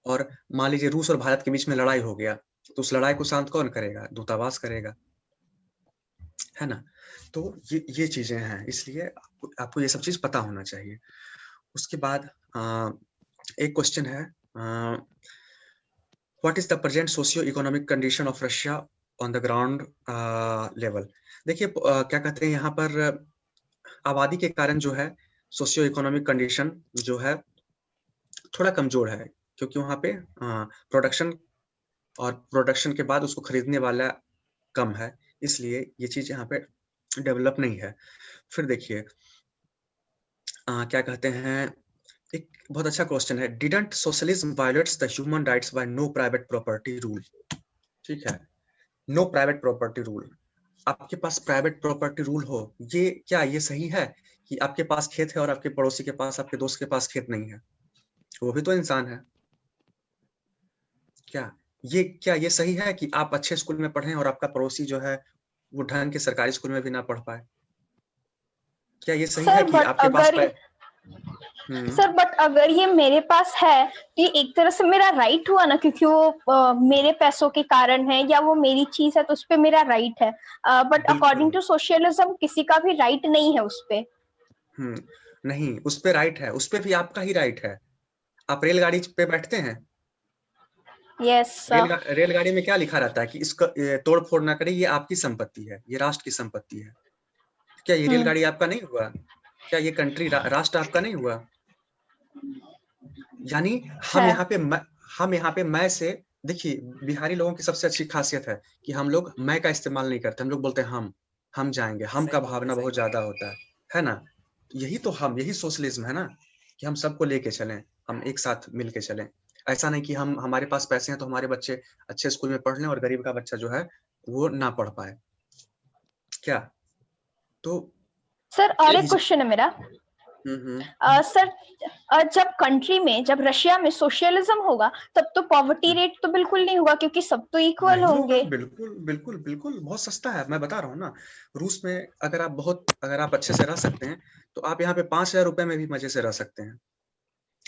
और मान लीजिए रूस और भारत के बीच में लड़ाई हो गया, तो उस लड़ाई को शांत कौन करेगा, दूतावास करेगा, है ना। तो ये चीजें हैं, इसलिए आपको ये सब चीज पता होना चाहिए। उसके बाद एक क्वेश्चन है, what is the present socio economic condition of Russia on the ground level. देखिए क्या कहते हैं, यहाँ पर आबादी के कारण जो है सोशियो इकोनॉमिक कंडीशन जो है थोड़ा कमजोर है, क्योंकि वहाँ पे प्रोडक्शन और प्रोडक्शन के बाद उसको खरीदने वाला कम है, इसलिए ये चीज यहाँ पे डेवलप नहीं है। फिर देखिए क्या कहते हैं, एक बहुत अच्छा क्वेश्चन है, didn't socialism violates the human rights by no private property rule. ठीक है, नो प्राइवेट प्रॉपर्टी रूल, आपके पास प्राइवेट प्रॉपर्टी रूल हो, ये क्या ये सही है कि आपके पास खेत है और आपके पड़ोसी के पास, आपके दोस्त के पास खेत नहीं है, वो भी तो इंसान है। क्या ये सही है कि आप अच्छे स्कूल में पढ़ें और आपका पड़ोसी जो है वो ढंग के सरकारी स्कूल में भी ना पढ़ पाए? क्या ये सही है कि आपके पास सर बट अगर ये मेरे पास है तो ये एक तरह से मेरा राइट हुआ ना, क्योंकि वो मेरे पैसों के कारण है या वो मेरी चीज है तो उस पे मेरा राइट है। बट अकॉर्डिंग टू सोशलिज्म किसी का भी राइट नहीं है उस पे। नहीं, उस पे राइट है, उस पे भी आपका ही राइट है। आप रेलगाड़ी पे बैठते हैं? यस। रेलगाड़ी में क्या लिखा रहता है कि इसका तोड़ फोड़ ना करे, ये आपकी संपत्ति है, ये राष्ट्र की संपत्ति है। क्या ये रेलगाड़ी आपका नहीं हुआ? क्या ये कंट्री राष्ट्र आपका नहीं हुआ? यानी हम यहाँ पे मैं से, देखिए बिहारी लोगों की सबसे अच्छी खासियत है कि हम लोग मैं का इस्तेमाल नहीं करते, हम लोग बोलते हैं हम जाएंगे, हम का भावना बहुत ज्यादा होता है ना। यही सोशलिज्म है ना, कि हम सबको लेके चलें, हम एक साथ मिलके चलें। ऐसा नहीं कि हमारे पास पैसे हैं तो हमारे बच्चे अच्छे स्कूल में पढ़ लें और गरीब का बच्चा जो है वो ना पढ़ पाए। क्या तो सर और एक क्वेश्चन है मेरा। सर जब कंट्री में, जब रशिया में सोशलिज्म होगा तब तो पॉवर्टी रेट तो बिल्कुल नहीं होगा, क्योंकि सब तो इक्वल होंगे। बिल्कुल बिल्कुल बिल्कुल, बहुत सस्ता है, मैं बता रहा हूँ ना। रूस में अगर आप अच्छे से रह सकते हैं तो आप यहाँ पे 5,000 रुपए में भी मजे से रह सकते हैं।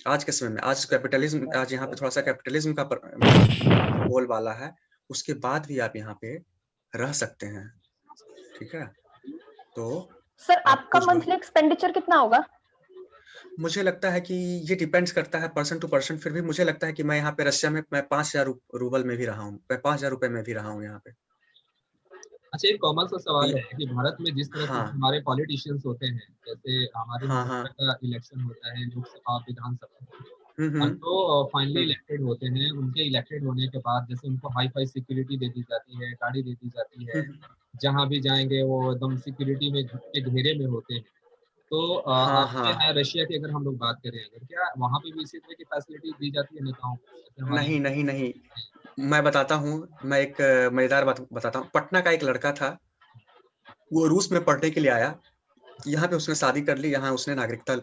आज के समय में, आज यहाँ पे थोड़ा सा कैपिटलिज्म का बोलबाला है, उसके बाद भी आप यहाँ पे रह सकते हैं, ठीक है। तो सर आपका मंथली एक्सपेंडिचर कितना होगा? मुझे लगता है कि ये डिपेंड्स करता है पर्सन टू पर्सन, फिर भी मुझे लगता है कि मैं यहाँ पे रशिया में मैं 5,000 रूबल में भी रहा हूँ, मैं 5,000 रुपए में भी रहा हूँ यहाँ पे। अच्छा, एक कॉमन सा सवाल है कि भारत में जिस तरह से हमारे पॉलिटिशियंस होते हैं, जैसे हमारे का इलेक्शन होता है लोकसभा विधानसभा, तो फाइनली इलेक्टेड होते हैं, उनके इलेक्टेड होने के बाद जैसे उनको हाई फाई सिक्योरिटी दे दी जाती है, गाड़ी दे दी जाती है, जहां भी जाएंगे वो एकदम सिक्योरिटी में के घेरे में होते हैं। तो हाँ आपके हाँ, यहाँ रशिया की अगर हम लोग बात करें, अगर क्या वहाँ पे भी इसी तरह की फैसिलिटी दी जाती है नेताओं को, जैसे हमारे नहीं यहाँ नहीं नहीं, मैं बताता हूँ। मैं एक मजेदार बात बताता हूँ। पटना का एक लड़का था, वो रूस में पढ़ने के लिए आया। यहाँ पे उसने शादी कर ली, यहाँ उसने नागरिकता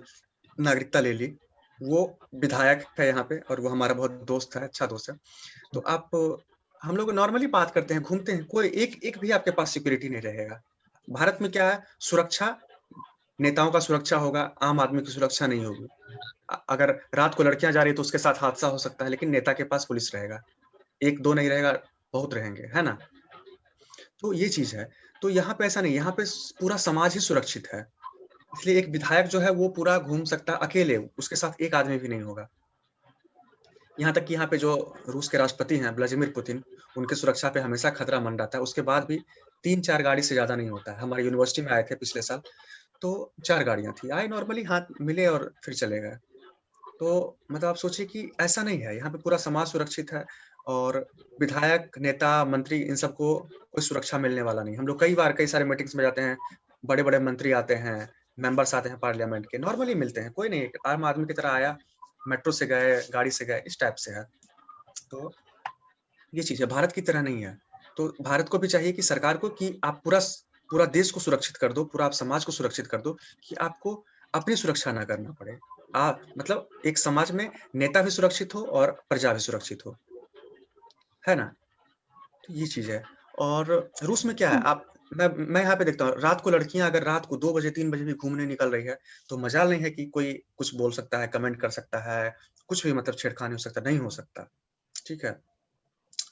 नागरिकता ले ली। वो विधायक है यहाँ पे, और वो हमारा बहुत दोस्त है, अच्छा दोस्त है। तो आप, हम लोग नॉर्मली बात करते हैं, घूमते हैं, कोई एक एक भी आपके पास सिक्योरिटी नहीं रहेगा। भारत में क्या है, सुरक्षा, नेताओं का सुरक्षा होगा, आम आदमी की सुरक्षा नहीं होगी। अगर रात को लड़कियां जा रही है तो उसके साथ हादसा हो सकता है, लेकिन नेता के पास पुलिस रहेगा। एक दो नहीं रहेगा, बहुत रहेंगे, है ना? तो ये चीज है। तो यहाँ पे ऐसा नहीं, यहाँ पे पूरा समाज ही सुरक्षित है। इसलिए एक विधायक जो है वो पूरा घूम सकता है अकेले, उसके साथ एक आदमी भी नहीं होगा। यहाँ तक कि यहाँ पे जो रूस के राष्ट्रपति हैं व्लादिमीर पुतिन, उनकी सुरक्षा पे हमेशा खतरा मंडराता है। उसके बाद भी 3-4 गाड़ी से ज़्यादा नहीं होता है। हमारी यूनिवर्सिटी में आए थे पिछले साल, तो 4 गाड़ियाँ थी। आए नॉर्मली, हाथ मिले और फिर चले गए। तो मतलब आप सोचिए कि ऐसा नहीं है, यहाँ पे पूरा समाज सुरक्षित है, और विधायक, नेता, मंत्री, इन सबको कोई सुरक्षा मिलने वाला नहीं। हम लोग कई बार कई सारे मीटिंग्स में जाते हैं, बड़े-बड़े मंत्री आते हैं, मेंबर्स आते हैं पार्लियामेंट के, नॉर्मली मिलते हैं, कोई नहीं, एक आम आदमी की तरह आया, मेट्रो से गए, गाड़ी से गए, इस टाइप से है। तो ये चीज़ है, भारत की तरह नहीं है। तो भारत को भी चाहिए कि सरकार को, कि आप पूरा देश को सुरक्षित कर दो, पूरा आप समाज को सुरक्षित कर दो, कि आपको अपनी सुरक्षा ना करना पड़े। मतलब एक समाज में नेता भी सुरक्षित हो और प्रजा भी सुरक्षित हो, है ना? तो ये चीज़ है। और रूस में क्या है, आप, मैं यहाँ पे देखता हूँ, रात को लड़कियाँ अगर रात को 2 बजे 3 बजे भी घूमने निकल रही है, तो मजाल नहीं है कि कोई कुछ बोल सकता है, कमेंट कर सकता है, कुछ भी, मतलब छेड़खानी हो सकता है, नहीं हो सकता, ठीक है?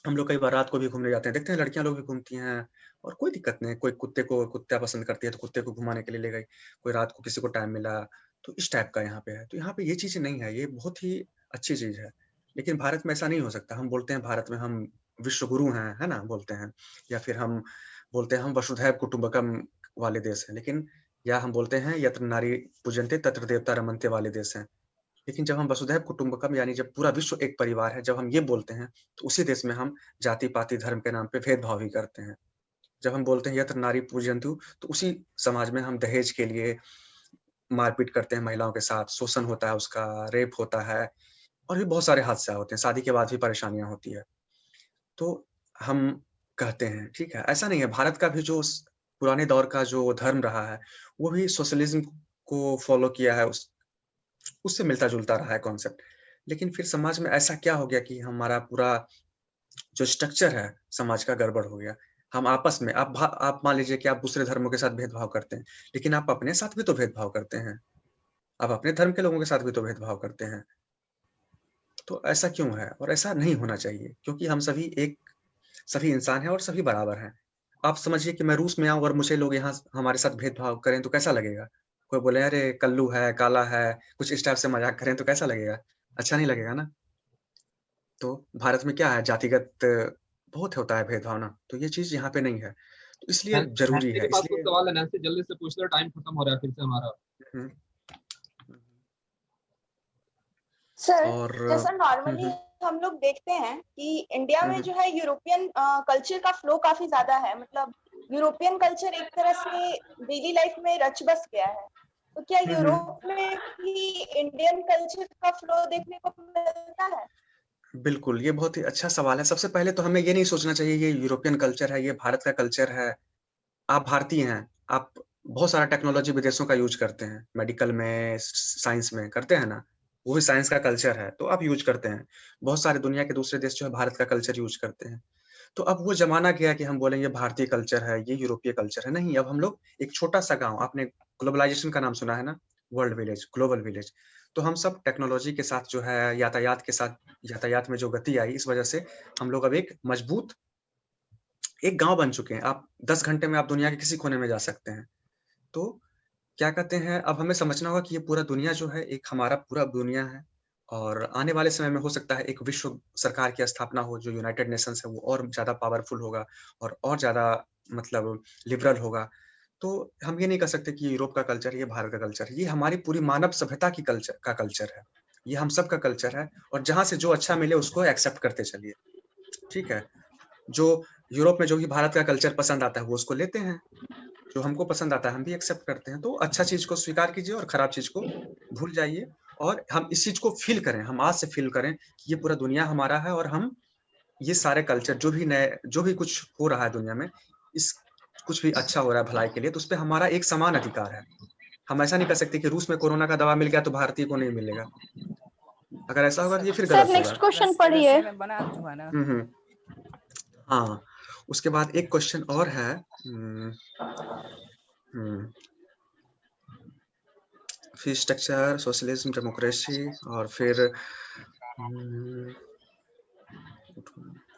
हम लोग कई बार रात को भी घूमने जाते हैं, देखते हैं लड़कियां लोग भी घूमती हैं, और कोई दिक्कत नहीं है। कोई कुत्ता पसंद करती है तो कुत्ते को घुमाने के लिए ले गई, कोई रात को किसी को टाइम मिला, तो इस टाइप का यहाँ पे है। तो यहाँ पे ये चीजें नहीं है, ये बहुत ही अच्छी चीज है। लेकिन भारत में ऐसा नहीं हो सकता। हम बोलते हैं भारत में हम विश्व गुरु हैं, है ना, बोलते हैं, या फिर हम बोलते हैं हम वसुधैव कुटुंबकम वाले देश हैं, लेकिन, या हम बोलते हैं यत्र नारी पूजन्ते तत्र देवता रमन्ते वाले देश हैं। लेकिन जब हम वसुधैव कुटुंबकम, यानी जब पूरा विश्व एक परिवार है, जब हम ये बोलते हैं, तो उसी देश में हम जाति-पाति, धर्म के नाम पे भेदभाव भी करते हैं। जब हम बोलते हैं यत्र नारी पूजयन्तु, तो उसी समाज में हम दहेज के लिए मारपीट करते हैं महिलाओं के साथ, शोषण होता है उसका, रेप होता है, और भी बहुत सारे हादसा होते हैं, शादी के बाद भी परेशानियाँ होती है। तो हम कहते हैं, ठीक है, ऐसा नहीं है। भारत का भी जो पुराने दौर का जो धर्म रहा है, वो भी सोशलिज्म को फॉलो किया है, उससे मिलता-जुलता रहा है कॉन्सेप्ट। लेकिन फिर समाज में ऐसा क्या हो गया कि हमारा पूरा जो स्ट्रक्चर है समाज का गड़बड़ हो गया। हम आपस में, आप मान लीजिए कि आप दूसरे धर्मों के साथ भेदभाव करते हैं, लेकिन आप अपने साथ भी तो भेदभाव करते हैं। आप अपने धर्म के लोगों के साथ भी तो भेदभाव करते हैं। तो ऐसा क्यों है? और ऐसा नहीं होना चाहिए, क्योंकि हम सभी इंसान हैं और सभी बराबर हैं। आप समझिए कि मैं रूस में आऊँ और मुझे लोग यहाँ हमारे साथ भेदभाव करें तो कैसा लगेगा? कोई बोले, अरे कल्लू है, काला है, कुछ इस टाइप से मज़ाक करें तो कैसा लगेगा? अच्छा नहीं लगेगा ना? तो भारत में क्या है, जातिगत बहुत होता है भेदभाव ना, तो ये चीज़ यहाँ पे नहीं है। तो इसलिए ज़रूरी नैन्सी है, के पास कुछ इसलिए। सवाल है। नैन्सी जल्दी से पूछ लो, टाइम खत्म हो रहा है फिर से हमारा। हुँ, सर, और जैसा हुँ, नॉर्मली हुँ, हम लोग देखते हैं कि इंडिया हुँ, में हुँ, जो है यूरोपियन कल्चर का फ्लो काफी ज्यादा है। मतलब यूरोपियन कल्चर एक तरह से डेली लाइफ में रच बस गया है। तो क्या हुँ, हुँ। यूरोप में भी इंडियन कल्चर का फ्लो देखने को मिलता है? बिल्कुल, ये बहुत ही अच्छा सवाल है। सबसे पहले तो हमें ये नहीं सोचना चाहिए ये यूरोपियन कल्चर है, ये भारत का कल्चर है। आप भारतीय हैं, आप बहुत सारा टेक्नोलॉजी विदेशों का यूज़ करते हैं, मेडिकल में, साइंस में करते हैं ना? वो भी साइंस का कल्चर है, तो आप यूज़ करते हैं। बहुत सारे दुनिया के दूसरे देश जो है भारत का कल्चर यूज़ करते हैं। तो अब वो ज़माना गया कि हम बोलेंगे भारतीय कल्चर है, ये यूरोपीय कल्चर है, नहीं, अब हम लोग एक छोटा-सा गाँव, आपने ग्लोबलाइज़ेशन का नाम सुना है ना? World village, global village. तो हम सब टेक्नोलॉजी के साथ जो है, यातायात के साथ, यातायात में जो गति आई, इस वजह से हम लोग अब एक मजबूत एक गाँव बन चुके हैं। आप 10 घंटे में आप दुनिया के किसी कोने में जा सकते हैं। तो क्या कहते हैं, अब हमें समझना होगा कि ये पूरा दुनिया जो है, एक हमारा पूरा दुनिया है, और आने वाले समय में हो सकता है एक विश्व सरकार की स्थापना हो, जो यूनाइटेड नेशंस है, वो और ज़्यादा पावरफुल होगा और ज़्यादा, मतलब लिबरल होगा। तो हम ये नहीं कह सकते कि यूरोप का कल्चर है, ये भारत का कल्चर है। ये हमारी पूरी मानव सभ्यता की कल्चर है। ये हम सब का कल्चर है, और जहाँ से जो अच्छा मिले उसको एक्सेप्ट करते चलिए, ठीक है? जो यूरोप में जो भी भारत का कल्चर पसंद आता है, वो उसको लेते हैं। जो हमको पसंद आता है हम भी एक्सेप्ट करते हैं। तो अच्छा चीज को स्वीकार कीजिए और खराब चीज को भूल जाइए, और हम इस चीज को फील करें, हम आज से फील करें कि ये पूरा दुनिया हमारा है, और हम ये सारे कल्चर जो भी कुछ हो रहा है दुनिया में, इस कुछ भी अच्छा हो रहा है भलाई के लिए, तो उस पे हमारा एक समान अधिकार है। हम ऐसा नहीं कर सकते कि रूस में कोरोना का दवा मिल गया तो भारतीय को नहीं मिलेगा। अगर ऐसा होगा तो ये फिर सर गलत नेक्स्ट होगा। क्वेश्चन पढ़िए। में बना हुआ ना। हाँ, उसके बाद एक क्वेश्चन और है। फी स्ट्रक्चर, सोशलिज्म, डेमोक्रेसी, और फिर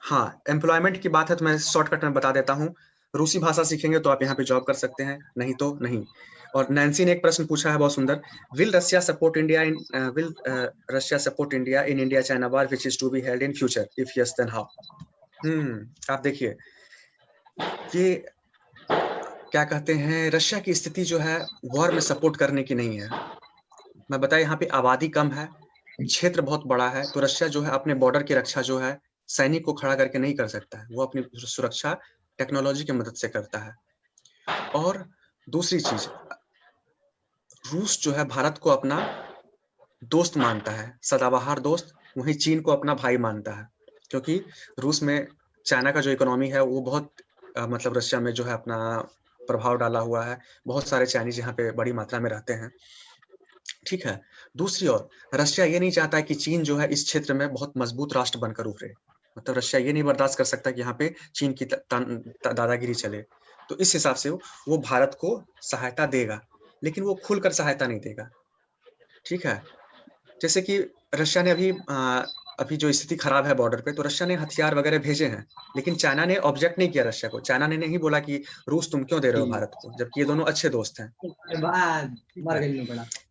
हाँ, एम्प्लॉयमेंट की बात है तो मैं शॉर्टकट में बता देता हूँ। रूसी भाषा सीखेंगे तो आप यहाँ पे जॉब कर सकते हैं, नहीं तो नहीं। और नैन्सी ने एक प्रश्न पूछा है बहुत सुंदर, will Russia support India in India China war which is to be held in future, if yes then how. आप देखिए, ये क्या कहते हैं, रशिया की स्थिति जो है वॉर में सपोर्ट करने की नहीं है। मैं बताया यहाँ पे आबादी कम है, क्षेत्र बहुत बड़ा है, तो रशिया जो है अपने बॉर्डर की रक्षा जो है सैनिक को खड़ा करके नहीं कर सकता है, वो अपनी सुरक्षा टेक्नोलॉजी की मदद से करता है। और दूसरी चीज, रूस जो है भारत को अपना दोस्त मानता है, सदाबहार दोस्त, वहीं चीन को अपना भाई मानता है, क्योंकि रूस में चाइना का जो इकोनॉमी है वो बहुत मतलब रशिया में जो है अपना प्रभाव डाला हुआ है, बहुत सारे चाइनीज यहाँ पे बड़ी मात्रा में रहते हैं, ठीक है। दूसरी ओर रशिया ये नहीं चाहता है कि चीन जो है इस क्षेत्र में बहुत मजबूत राष्ट्र बनकर उभरे, मतलब रशिया ये नहीं बर्दाश्त कर सकता कि यहाँ पे चीन की दादागिरी चले। तो इस हिसाब से वो भारत को सहायता देगा, लेकिन वो खुलकर सहायता नहीं देगा, ठीक है। जैसे कि रशिया ने अभी जो स्थिति खराब है बॉर्डर पे, तो रशिया ने हथियार वगैरह भेजे हैं, लेकिन चाइना ने ऑब्जेक्ट नहीं किया रशिया को। चाइना ने नहीं बोला कि रूस तुम क्यों दे रहे हो भारत को, जबकि ये दोनों अच्छे दोस्त हैं।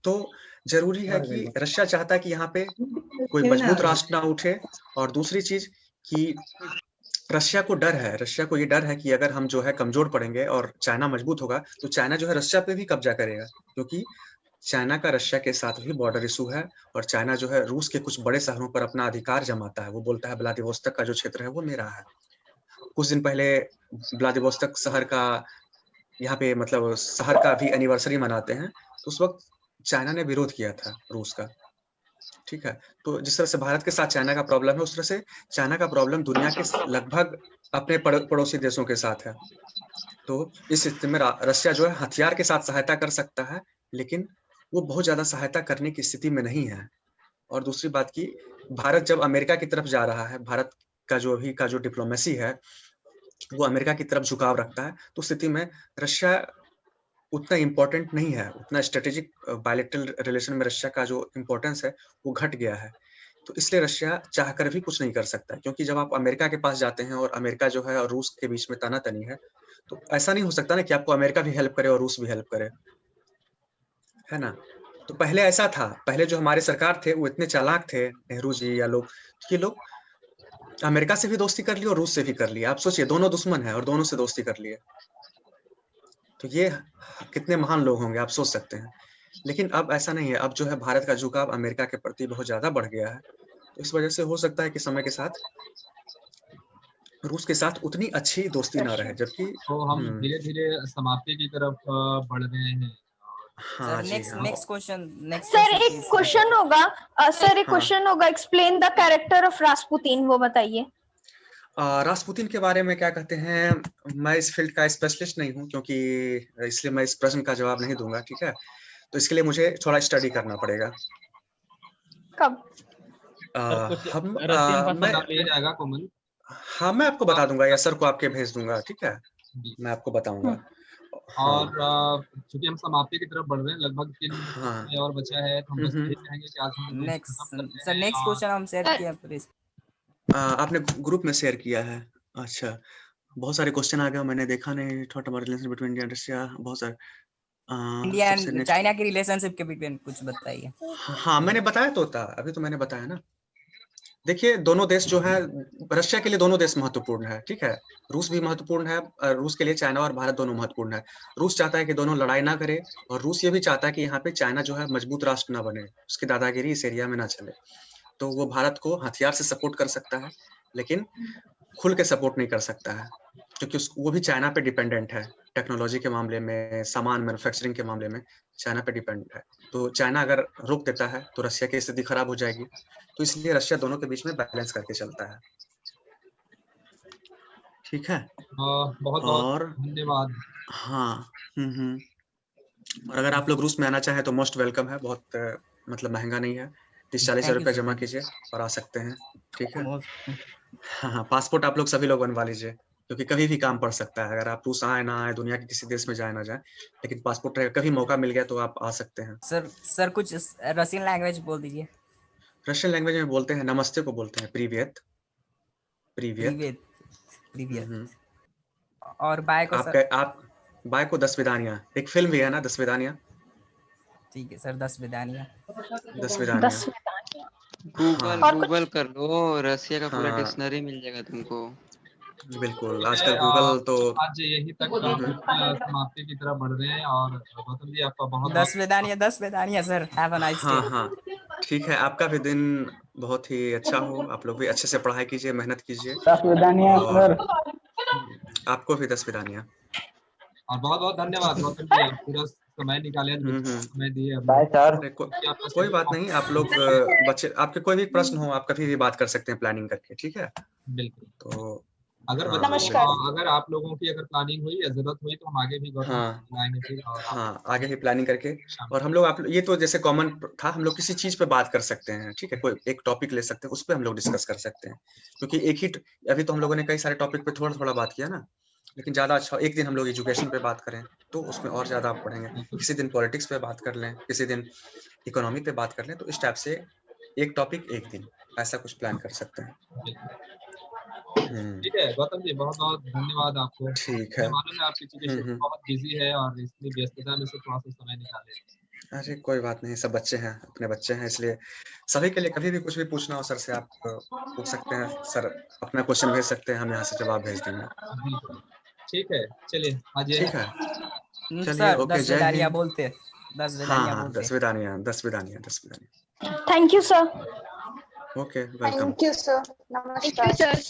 तो जरूरी है कि रशिया चाहता है कि यहाँ पे कोई मजबूत राष्ट्र ना उठे, और दूसरी चीज कि रशिया को डर है, रशिया को ये डर है कि अगर हम जो है कमजोर पड़ेंगे और चाइना मजबूत होगा तो चाइना जो है रशिया पे भी कब्जा करेगा, क्योंकि चाइना का रशिया के साथ भी बॉर्डर इशू है, और चाइना जो है रूस के कुछ बड़े शहरों पर अपना अधिकार जमाता है। वो बोलता है व्लादिवोस्तोक का जो क्षेत्र है वो मेरा है। कुछ दिन पहले व्लादिवोस्तोक शहर का यहाँ पे मतलब शहर का भी एनिवर्सरी मनाते हैं, तो उस वक्त चाइना ने विरोध किया था रूस का, ठीक है। तो जिस तरह से भारत के साथ चाइना का प्रॉब्लम है, उस तरह से चाइना का प्रॉब्लम दुनिया के लगभग अपने पड़ोसी देशों के साथ है। तो इस स्थिति में रशिया जो है हथियार के साथ सहायता कर सकता है, लेकिन वो बहुत ज्यादा सहायता करने की स्थिति में नहीं है। और दूसरी बात की, भारत जब अमेरिका की तरफ जा रहा है, भारत का जो अभी का जो डिप्लोमेसी है वो अमेरिका की तरफ झुकाव रखता है, तो स्थिति में रशिया उतना इम्पोर्टेंट नहीं है, उतना स्ट्रेटेजिक बायलैटरल रिलेशन में रशिया का जो इम्पोर्टेंस है वो घट गया है। तो इसलिए रशिया चाहकर भी कुछ नहीं कर सकता, क्योंकि जब आप अमेरिका के पास जाते हैं और अमेरिका जो है और रूस के बीच में तनातनी है, तो ऐसा नहीं हो सकता ना कि आपको अमेरिका भी हेल्प करे और रूस भी हेल्प करे, है ना। तो पहले ऐसा था, पहले जो हमारे सरकार थे वो इतने चालाक थे, नेहरू जी या लोग, ये लोग अमेरिका से भी दोस्ती कर ली और रूस से भी कर लिया। आप सोचिए, दोनों दुश्मन है और दोनों से दोस्ती कर लिए, तो ये कितने महान लोग होंगे आप सोच सकते हैं। लेकिन अब ऐसा नहीं है, अब जो है भारत का झुकाव अमेरिका के प्रति बहुत ज्यादा बढ़ गया है, तो इस वजह से हो सकता है कि समय के साथ रूस के साथ उतनी अच्छी दोस्ती ना रहे, जबकि तो हम धीरे धीरे समाप्ति की तरफ बढ़ रहे हैं। हाँ जी, नेक्स्ट क्वेश्चन सर एक क्वेश्चन होगा, सर एक क्वेश्चन होगा, एक्सप्लेन द कैरेक्टर ऑफ रास्पुतीन, वो बताइए। रास्पुतीन के बारे में क्या कहते हैं, मैं इस फील्ड का स्पेशलिस्ट नहीं हूँ, क्योंकि इसलिए मैं इस प्रश्न का जवाब नहीं दूंगा, ठीक है। तो इसके लिए मुझे थोड़ा स्टडी करना पड़ेगा। कब? हाँ, मैं आपको बता दूंगा, या सर को आपके भेज दूंगा, ठीक है, मैं आपको बताऊंगा। और चूंकि हम समाप्ति की तरफ बढ़ रहे हैं, लगभग 3 मिनट और बचा है, तो हम बस यही कहेंगे कि आज हम नेक्स्ट क्वेश्चन हम शेयर किया प्लीज। आपने ग्रुप में शेयर किया है, अच्छा। बहुत सारे क्वेश्चन आ गए, मैंने देखा नहीं। Thought about relation between India and Russia, बहुत सारे। इंडिया एंड चाइना की रिलेशनशिप के बीच में कुछ बताइए। हाँ, मैंने बताया तो था, अभी तो मैंने बताया ना। देखिए, दोनों देश जो है, रशिया के लिए दोनों देश महत्वपूर्ण है, ठीक है। रूस भी महत्वपूर्ण है, रूस के लिए चाइना और भारत दोनों महत्वपूर्ण है। रूस चाहता है कि दोनों लड़ाई ना करे, और रूस ये भी चाहता है कि यहाँ पे चाइना जो है मजबूत राष्ट्र ना बने, उसकी दादागिरी इस एरिया में ना चले। तो वो भारत को हथियार से सपोर्ट कर सकता है, लेकिन खुल के सपोर्ट नहीं कर सकता है। क्योंकि वो भी चाइना पे डिपेंडेंट है टेक्नोलॉजी के मामले में, सामान मैन्युफैक्चरिंग के मामले में चाइना पे डिपेंडेंट है। तो चाइना अगर रोक देता है तो रशिया की स्थिति खराब हो जाएगी, तो इसलिए रशिया दोनों के बीच में बैलेंस करके चलता है। ठीक है, बहुत बहुत और धन्यवाद। हाँ, और अगर आप लोग रूस में आना चाहें तो मोस्ट वेलकम है, बहुत मतलब महंगा नहीं है, 30-40 हजार रुपया जमा कीजिए और आ सकते हैं। ठीक है, हाँ, पासपोर्ट आप लोग सभी लोग बनवा लीजिए, क्योंकि कभी भी काम पड़ सकता है। अगर आप रूस आए ना आए, दुनिया के किसी देश में जाए ना जाए, लेकिन पासपोर्ट रहेगा, कभी मौका मिल गया तो आप आ सकते हैं। सर कुछ रशियन लैंग्वेज बोल दीजिए। रशियन लैंग्वेज में बोलते हैं, नमस्ते को बोलते हैं प्रीवियत। प्रीवियत। और बाय को आप बाय को 10 विदानिया, एक फिल्म भी है ना 10 विदानिया। ठीक है सर, 10 विदानिया। गूगल कर लो, रसिया का पूरा डिक्शनरी मिल जाएगा तुमको। बिल्कुल, आजकल गूगल तो आज यही तक समाप्ति की तरफ बढ़ रहे हैं, और गौतम जी आपका बहुत 10 विदानिया sir. Have a nice day. हाँ, ठीक है, आपका भी दिन बहुत ही अच्छा हो, आप लोग भी अच्छे से पढ़ाई कीजिए, मेहनत कीजिए। 10 विदानिया सर। आपको भी 10 विदानिया। और बहुत बहुत धन्यवाद गौतम जी, आप पूरा समय निकाले, समय दिए। Bye sir. कोई बात नहीं, आप लोग बच्चे, आपके कोई भी प्रश्न हो आप कभी भी बात कर सकते हैं प्लानिंग करके। ठीक है, बिल्कुल। तो अगर अगर आप लोगों की अगर प्लानिंग हुई या जरूरत हुई तो हम आगे भी लाएंगे फिर। हाँ, आगे भी प्लानिंग करके, और हम लोग ये तो जैसे कॉमन था, हम लोग किसी चीज पे बात कर सकते हैं। ठीक है, कोई एक टॉपिक ले सकते हैं, उस पर हम लोग डिस्कस कर सकते हैं, क्योंकि एक ही अभी तो हम लोगों ने कई सारे टॉपिक पे थोड़ा थोड़ा बात किया ना, लेकिन ज्यादा अच्छा एक दिन हम लोग एजुकेशन पे बात करें तो उसमें और ज्यादा आप पढ़ेंगे। किसी दिन पॉलिटिक्स पे बात कर लें, किसी दिन इकोनॉमी पे बात कर लें, तो इस टाइप से एक टॉपिक एक दिन, ऐसा कुछ प्लान कर सकते हैं। ठीक है गौतम जी, बहुत बहुत धन्यवाद आपको। ठीक है, मालूम है आपकी एजुकेशन बहुत बिजी है और इसलिए व्यस्तता में से थोड़ा सा समय निकाले। अरे कोई बात नहीं, सब बच्चे हैं, अपने बच्चे हैं, इसलिए सभी के लिए कभी भी कुछ भी पूछना हो सर से आप पूछ सकते हैं। सर अपना क्वेश्चन भेज सकते हैं, हम यहाँ से जवाब भेज देंगे। ठीक है, चलिए आज ठीक है, चलिए, ओके, जय हिंद। बोलते 10 विदानिया बोलते। 10 विदानिया, 10 विदानिया, 10 विदानिया। Thank you sir. Okay, welcome. Thank you sir, नमस्कार।